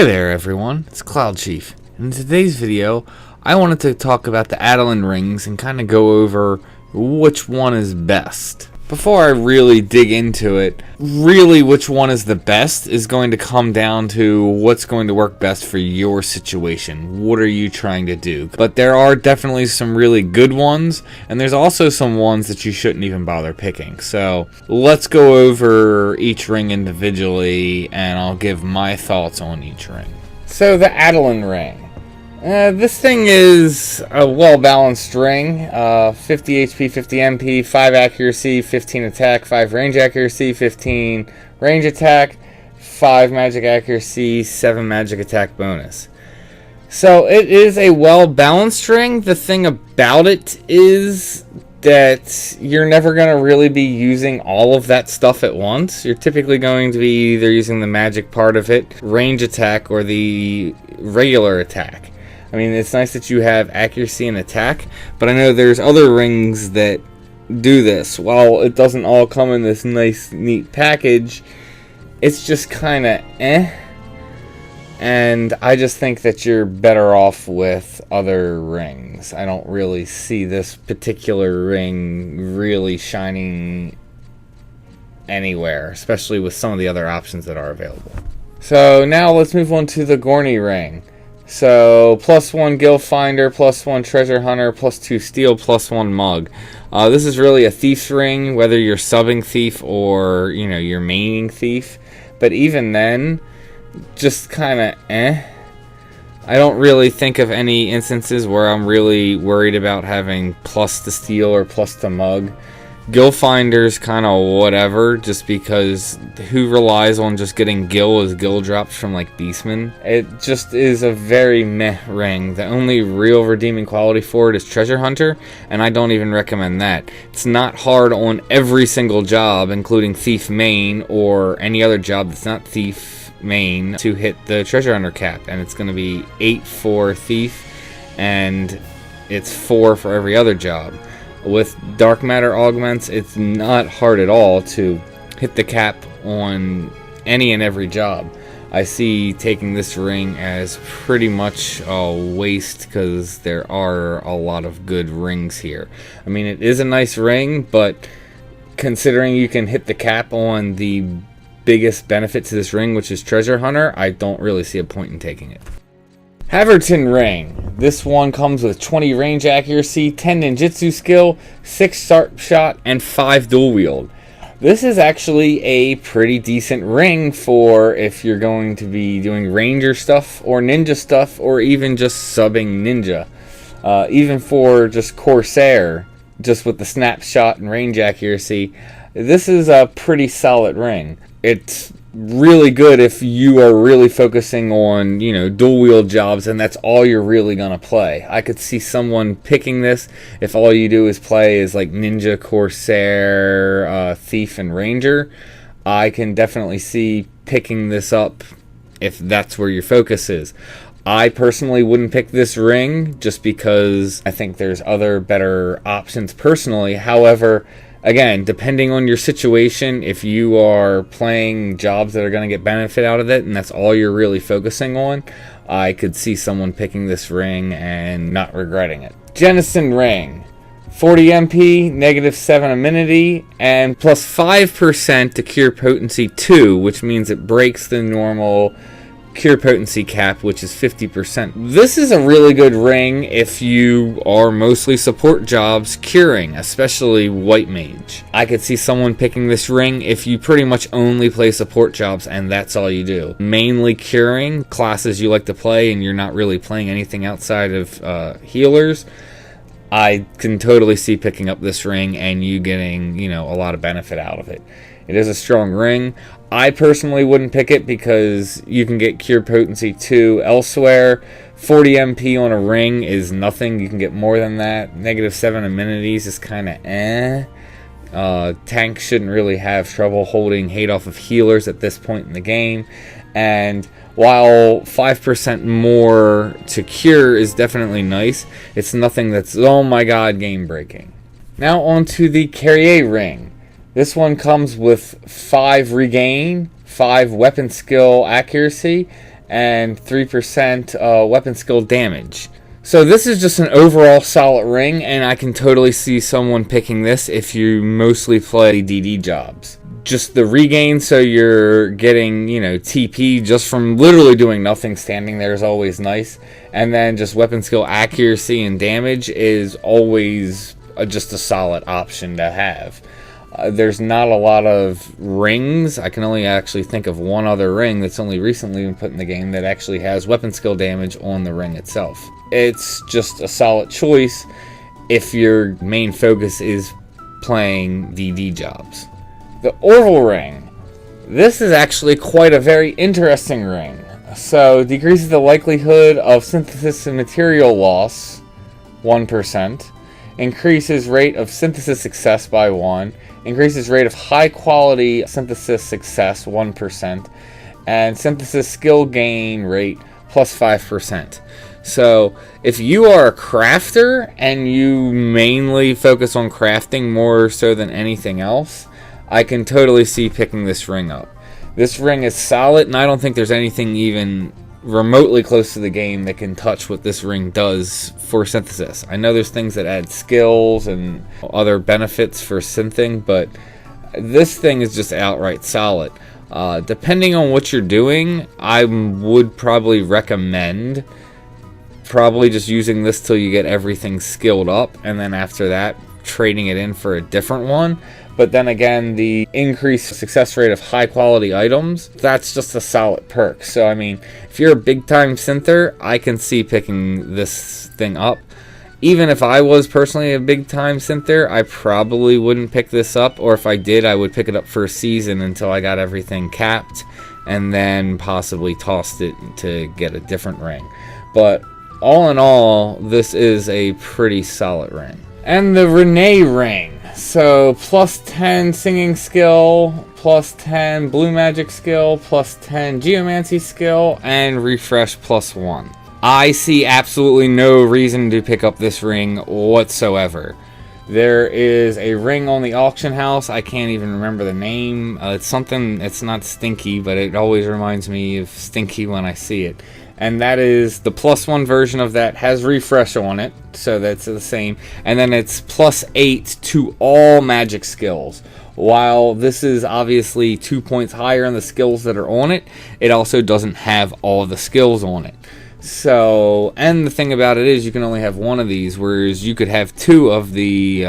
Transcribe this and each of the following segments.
Hey there everyone, it's Cloud Chief. In today's video, I wanted to talk about the Adeline rings and kind of go over which one is best. Before I really dig into it, really which one is the best is going to come down to what's going to work best for your situation. What are you trying to do? But there are definitely some really good ones, and there's also some ones that you shouldn't even bother picking. So let's go over each ring individually, and I'll give my thoughts on each ring. So the Adeline Ring. This thing is a well-balanced ring, 50 HP, 50 MP, 5 accuracy, 15 attack, 5 range accuracy, 15 range attack, 5 magic accuracy, 7 magic attack bonus. So it is a well-balanced ring. The thing about it is that you're never going to really be using all of that stuff at once. You're typically going to be either using the magic part of it, range attack, or the regular attack. I mean, it's nice that you have accuracy and attack, but I know there's other rings that do this. While it doesn't all come in this nice, neat package, it's just kind of and I just think that you're better off with other rings. I don't really see this particular ring really shining anywhere, especially with some of the other options that are available. So now let's move on to the Gorney Ring. So, +1 Gil Finder, +1 Treasure Hunter, +2 Steel, +1 Mug. This is really a Thief's Ring, whether you're subbing Thief or, you're maining Thief. But even then, just kind of I don't really think of any instances where I'm really worried about having plus to Steel or plus to Mug. Gil Finder's kind of whatever, just because who relies on just getting Gil as Gil drops from like Beastman? It just is a very meh ring. The only real redeeming quality for it is Treasure Hunter, and I don't even recommend that. It's not hard on every single job, including Thief Main or any other job that's not Thief Main, to hit the Treasure Hunter cap, and it's going to be 8 for Thief, and it's 4 for every other job. With Dark Matter Augments, it's not hard at all to hit the cap on any and every job. I see taking this ring as pretty much a waste because there are a lot of good rings here. I mean, it is a nice ring, but considering you can hit the cap on the biggest benefit to this ring, which is Treasure Hunter, I don't really see a point in taking it. Haverton Ring. This one comes with 20 range accuracy, 10 ninjutsu skill, 6 sharp shot, and 5 dual wield. This is actually a pretty decent ring for if you're going to be doing ranger stuff or ninja stuff or even just subbing ninja. Even for just Corsair, just with the snapshot and range accuracy, this is a pretty solid ring. It's really good if you are really focusing on, dual wield jobs and that's all you're really gonna play. I could see someone picking this if all you do is play is like Ninja, Corsair, Thief, and Ranger. I can definitely see picking this up if that's where your focus is. I personally wouldn't pick this ring just because I think there's other better options personally. However, again, depending on your situation, if you are playing jobs that are going to get benefit out of it and that's all you're really focusing on, I could see someone picking this ring and not regretting it. Jennison Ring. 40 MP, -7 amenity, and plus 5% to Cure Potency 2, which means it breaks the normal Cure Potency cap, which is 50%. This is a really good ring if you are mostly support jobs curing, especially White Mage. I could see someone picking this ring if you pretty much only play support jobs and that's all you do. Mainly curing, classes you like to play and you're not really playing anything outside of healers. I can totally see picking up this ring and you getting, a lot of benefit out of it. It is a strong ring. I personally wouldn't pick it because you can get Cure Potency 2 elsewhere. 40 MP on a ring is nothing. You can get more than that. -7 amenities is kind of Tanks shouldn't really have trouble holding hate off of healers at this point in the game. And while 5% more to cure is definitely nice, it's nothing that's, oh my god, game breaking. Now on to the Carrier Ring. This one comes with 5 regain, 5 weapon skill accuracy, and 3% weapon skill damage. So this is just an overall solid ring, and I can totally see someone picking this if you mostly play DD jobs. Just the regain, so you're getting, TP just from literally doing nothing. Standing there is always nice. And then just weapon skill accuracy and damage is always just a solid option to have. There's not a lot of rings. I can only actually think of one other ring that's only recently been put in the game that actually has weapon skill damage on the ring itself. It's just a solid choice if your main focus is playing DD jobs. The Aural Ring. This is actually quite a very interesting ring. So, decreases the likelihood of synthesis and material loss 1%. Increases rate of synthesis success by 1. Increases rate of high quality synthesis success 1%. And synthesis skill gain rate plus 5%. So, if you are a crafter and you mainly focus on crafting more so than anything else, I can totally see picking this ring up. This ring is solid, and I don't think there's anything even remotely close to the game that can touch what this ring does for synthesis. I know there's things that add skills and other benefits for synthing, but this thing is just outright solid. Depending on what you're doing, I would probably recommend just using this till you get everything skilled up, and then after that, trading it in for a different one. But then again, the increased success rate of high quality items, that's just a solid perk. So I mean, if you're a big time synther, I can see picking this thing up. Even if I was personally a big time synther, I probably wouldn't pick this up, or if I did, I would pick it up for a season until I got everything capped, and then possibly tossed it to get a different ring. But all in all, this is a pretty solid ring. And the Gorney Ring. So, plus 10 singing skill, plus 10 blue magic skill, plus 10 geomancy skill, and refresh plus 1. I see absolutely no reason to pick up this ring whatsoever. There is a ring on the auction house. I can't even remember the name. It's something, it's not Stinky, but it always reminds me of Stinky when I see it. And that is the plus 1 version of that, has refresh on it, so that's the same. And then it's plus 8 to all magic skills. While this is obviously 2 points higher in the skills that are on it, it also doesn't have all the skills on it. So, and the thing about it is you can only have one of these, whereas you could have 2 of the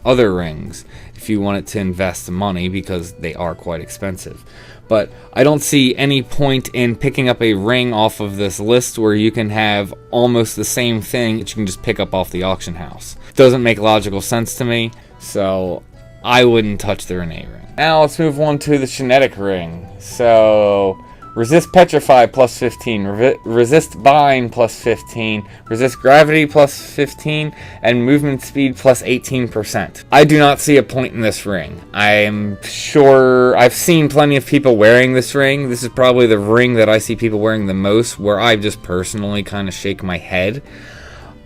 other rings if you wanted to invest the money, because they are quite expensive. But I don't see any point in picking up a ring off of this list where you can have almost the same thing that you can just pick up off the auction house. Doesn't make logical sense to me, so I wouldn't touch the Gorney Ring. Now let's move on to the Kinetic Ring. So, resist Petrify plus 15, resist Bind plus 15, resist Gravity plus 15, and movement speed plus 18%. I do not see a point in this ring. I'm sure I've seen plenty of people wearing this ring. This is probably the ring that I see people wearing the most, where I just personally kind of shake my head.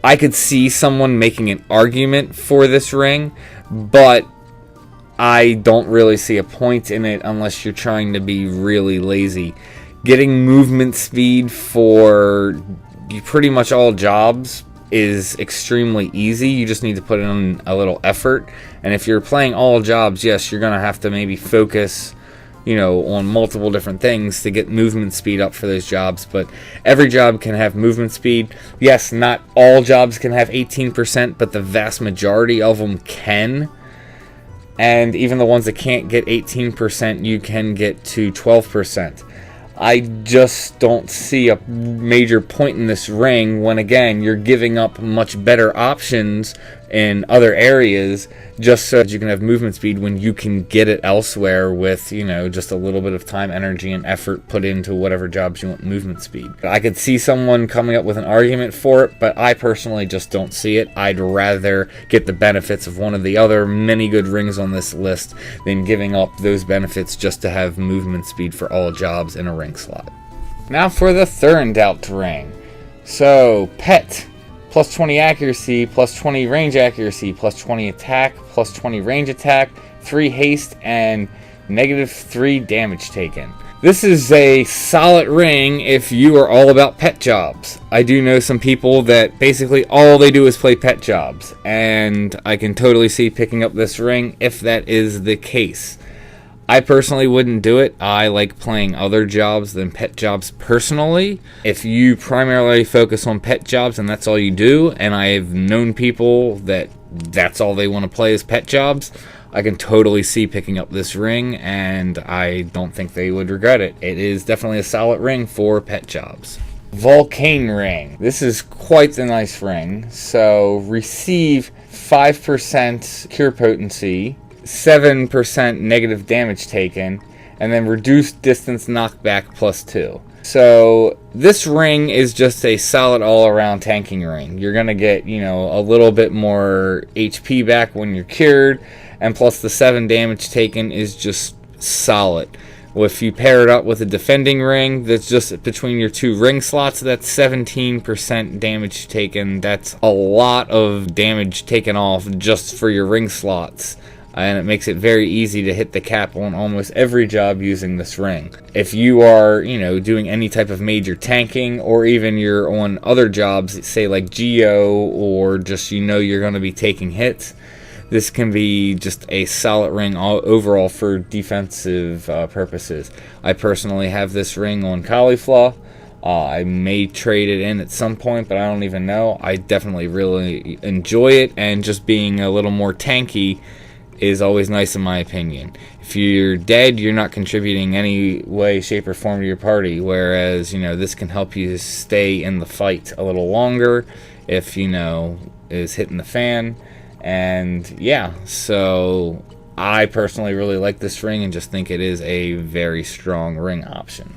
I could see someone making an argument for this ring, but I don't really see a point in it unless you're trying to be really lazy. Getting movement speed for pretty much all jobs is extremely easy. You just need to put in a little effort. And if you're playing all jobs, yes, you're going to have to maybe focus, on multiple different things to get movement speed up for those jobs. But every job can have movement speed. Yes, not all jobs can have 18%, but the vast majority of them can. And even the ones that can't get 18%, you can get to 12%. I just don't see a major point in this ring when, again, you're giving up much better options in other areas just so that you can have movement speed when you can get it elsewhere with, just a little bit of time, energy, and effort put into whatever jobs you want movement speed. I could see someone coming up with an argument for it, but I personally just don't see it. I'd rather get the benefits of one of the other many good rings on this list than giving up those benefits just to have movement speed for all jobs in a ring slot. Now for the Untitled Ring. So, Pet. Plus 20 accuracy, plus 20 range accuracy, plus 20 attack, plus 20 range attack, 3 haste, and negative 3 damage taken. This is a solid ring if you are all about pet jobs. I do know some people that basically all they do is play pet jobs, and I can totally see picking up this ring if that is the case. I personally wouldn't do it. I like playing other jobs than pet jobs personally. If you primarily focus on pet jobs and that's all you do, and I've known people that that's all they want to play is pet jobs, I can totally see picking up this ring, and I don't think they would regret it. It is definitely a solid ring for pet jobs. Volcano Ring. This is quite a nice ring. So receive 5% cure potency, 7% negative damage taken, and then reduced distance knockback +2. So this ring is just a solid all-around tanking ring. You're going to get, a little bit more HP back when you're cured, and plus the 7 damage taken is just solid. Well, if you pair it up with a defending ring that's just between your 2 ring slots, that's 17% damage taken. That's a lot of damage taken off just for your ring slots. And it makes it very easy to hit the cap on almost every job using this ring. If you are, doing any type of major tanking, or even you're on other jobs, say like Geo, or just you're going to be taking hits, this can be just a solid ring overall for defensive purposes. I personally have this ring on Caulifla. I may trade it in at some point, but I don't even know. I definitely really enjoy it, and just being a little more tanky is always nice in my opinion. If you're dead, you're not contributing any way, shape, or form to your party, whereas, this can help you stay in the fight a little longer if, is hitting the fan. And yeah, so I personally really like this ring and just think it is a very strong ring option.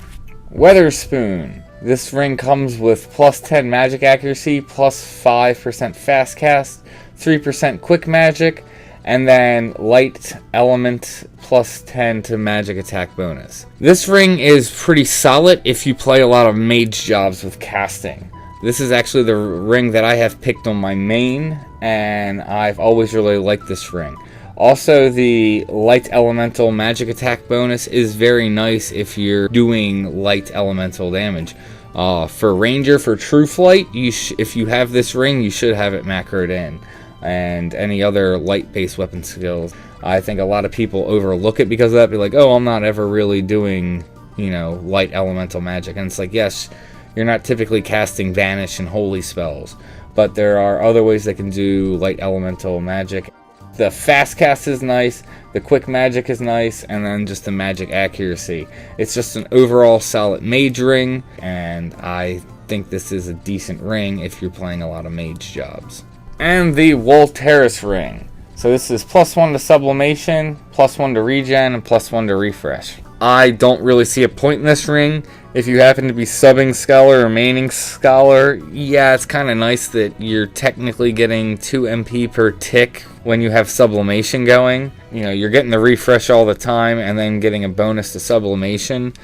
Wetherspoon. This ring comes with +10 magic accuracy, +5% fast cast, 3% quick magic, and then light element +10 to magic attack bonus. This ring is pretty solid if you play a lot of mage jobs with casting. This is actually the ring that I have picked on my main, and I've always really liked this ring. Also, the light elemental magic attack bonus is very nice if you're doing light elemental damage. For Ranger, for True Flight, if you have this ring, you should have it macroed in. And any other light-based weapon skills. I think a lot of people overlook it because of that. Be like, oh, I'm not ever really doing, light elemental magic. And it's like, yes, you're not typically casting Vanish and Holy spells, but there are other ways that can do light elemental magic. The fast cast is nice, the quick magic is nice, and then just the magic accuracy. It's just an overall solid mage ring, and I think this is a decent ring if you're playing a lot of mage jobs. And the Volterus Ring. So this is +1 to sublimation, +1 to regen, and +1 to refresh. I don't really see a point in this ring. If you happen to be subbing Scholar or maining Scholar, yeah, it's kind of nice that you're technically getting 2 MP per tick when you have sublimation going. You're getting the refresh all the time and then getting a bonus to sublimation.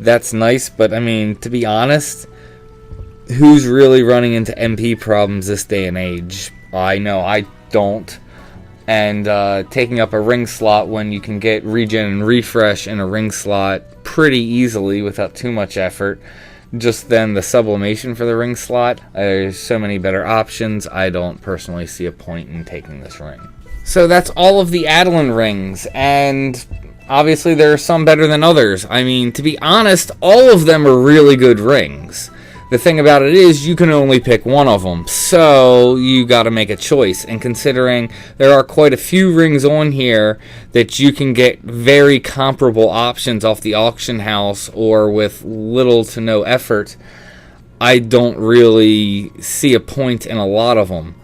That's nice, but to be honest, who's really running into MP problems this day and age? I know I don't. And taking up a ring slot when you can get regen and refresh in a ring slot pretty easily without too much effort. Just then the sublimation for the ring slot, there's so many better options. I don't personally see a point in taking this ring. So that's all of the Adeline rings, and obviously there are some better than others. To be honest, all of them are really good rings. The thing about it is you can only pick one of them, so you got to make a choice. And considering there are quite a few rings on here that you can get very comparable options off the auction house or with little to no effort, I don't really see a point in a lot of them.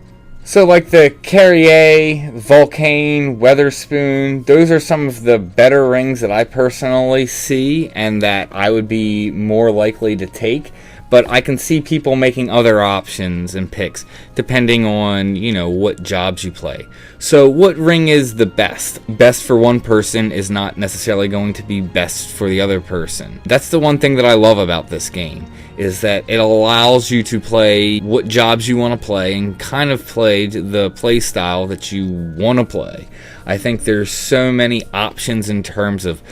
So like the Carrier, Volcano, Wetherspoon, those are some of the better rings that I personally see and that I would be more likely to take. But I can see people making other options and picks depending on, what jobs you play. So what ring is the best? Best for one person is not necessarily going to be best for the other person. That's the one thing that I love about this game, is that it allows you to play what jobs you want to play and kind of play the play style that you want to play. I think there's so many options in terms of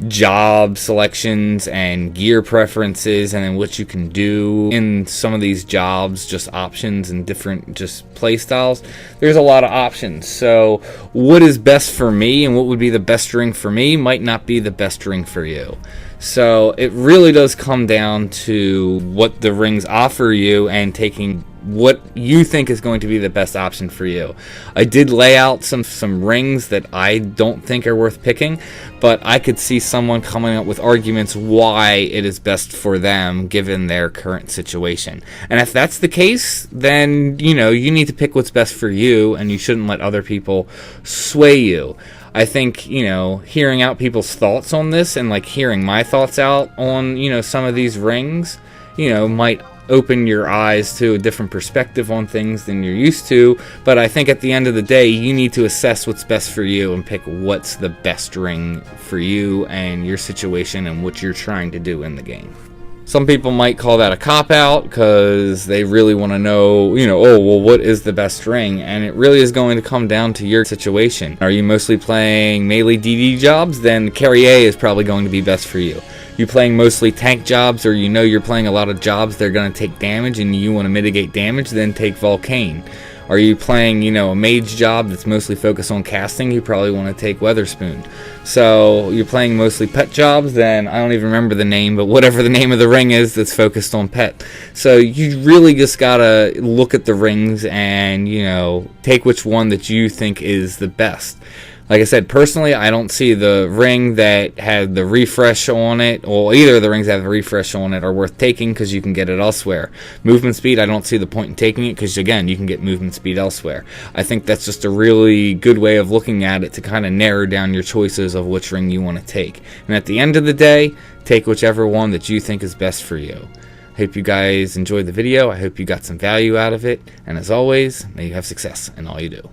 job selections and gear preferences, and then what you can do in some of these jobs, just options and different just play styles. There's a lot of options. So what is best for me and what would be the best ring for me might not be the best ring for you. So it really does come down to what the rings offer you and taking what you think is going to be the best option for you. I did lay out some rings that I don't think are worth picking, but I could see someone coming up with arguments why it is best for them given their current situation. And if that's the case, then you need to pick what's best for you, and you shouldn't let other people sway you. I think, hearing out people's thoughts on this and like hearing my thoughts out on, some of these rings, might open your eyes to a different perspective on things than you're used to. But I think at the end of the day, you need to assess what's best for you and pick what's the best ring for you and your situation and what you're trying to do in the game. Some people might call that a cop-out because they really want to know, oh, well, what is the best ring? And it really is going to come down to your situation. Are you mostly playing melee DD jobs? Then Carrier is probably going to be best for you. You playing mostly tank jobs, or you're playing a lot of jobs that are going to take damage and you want to mitigate damage, then take Volcano. Are you playing, a mage job that's mostly focused on casting? You probably want to take Wetherspoon. So you're playing mostly pet jobs, then I don't even remember the name, but whatever the name of the ring is that's focused on pet. So you really just gotta look at the rings and, take which one that you think is the best. Like I said, personally, I don't see the ring that had the refresh on it, or either of the rings that have the refresh on it are worth taking because you can get it elsewhere. Movement speed, I don't see the point in taking it because, again, you can get movement speed elsewhere. I think that's just a really good way of looking at it to kind of narrow down your choices of which ring you want to take. And at the end of the day, take whichever one that you think is best for you. I hope you guys enjoyed the video. I hope you got some value out of it. And as always, may you have success in all you do.